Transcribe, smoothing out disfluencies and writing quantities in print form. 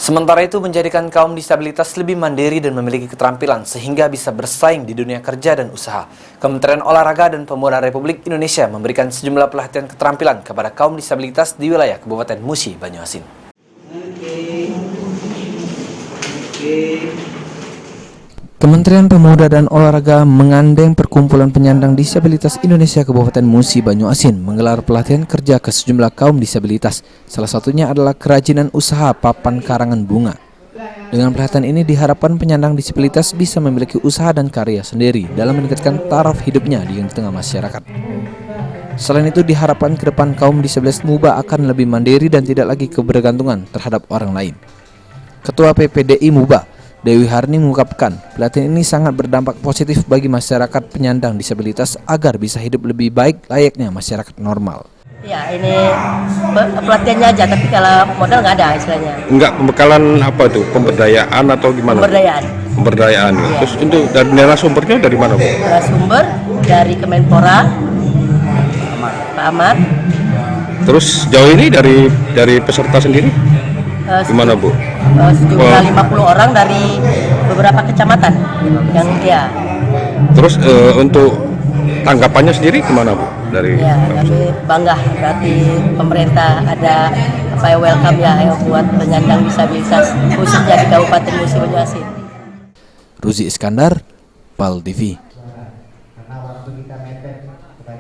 Sementara itu menjadikan kaum disabilitas lebih mandiri dan memiliki keterampilan sehingga bisa bersaing di dunia kerja dan usaha. Kementerian Olahraga dan Pemuda Republik Indonesia memberikan sejumlah pelatihan keterampilan kepada kaum disabilitas di wilayah Kabupaten Musi, Banyuasin. Kementerian Pemuda dan Olahraga mengandeng Perkumpulan Penyandang Disabilitas Indonesia Kabupaten Musi, Banyuasin menggelar pelatihan kerja ke sejumlah kaum disabilitas. Salah satunya adalah kerajinan usaha papan karangan bunga. Dengan pelatihan ini diharapkan penyandang disabilitas bisa memiliki usaha dan karya sendiri dalam meningkatkan taraf hidupnya di tengah masyarakat. Selain itu diharapkan ke depan kaum disabilitas MUBA akan lebih mandiri dan tidak lagi kebergantungan terhadap orang lain. Ketua PPDI MUBA Dewi Harni mengungkapkan, pelatihan ini sangat berdampak positif bagi masyarakat penyandang disabilitas agar bisa hidup lebih baik layaknya masyarakat normal. Ya, ini pelatihannya aja, tapi kalau modal nggak ada istilahnya. Enggak, pembekalan apa tuh? Pemberdayaan atau gimana? Pemberdayaan. Pemberdayaan. Ya. Terus untuk dari narasumbernya dari mana, Bu? Narasumber dari Kemenpora, Pak Ahmad. Terus jauh ini dari peserta sendiri? Gimana, Bu? Sejumlah 50 orang dari beberapa kecamatan yang dia. Terus untuk tanggapannya sendiri gimana, Bu? Dari ya, kami bangga berarti pemerintah ada welcome ya buat penyandang disabilitas khususnya di Kabupaten Musi, Banyuasin. Ruzi Iskandar, PAL TV.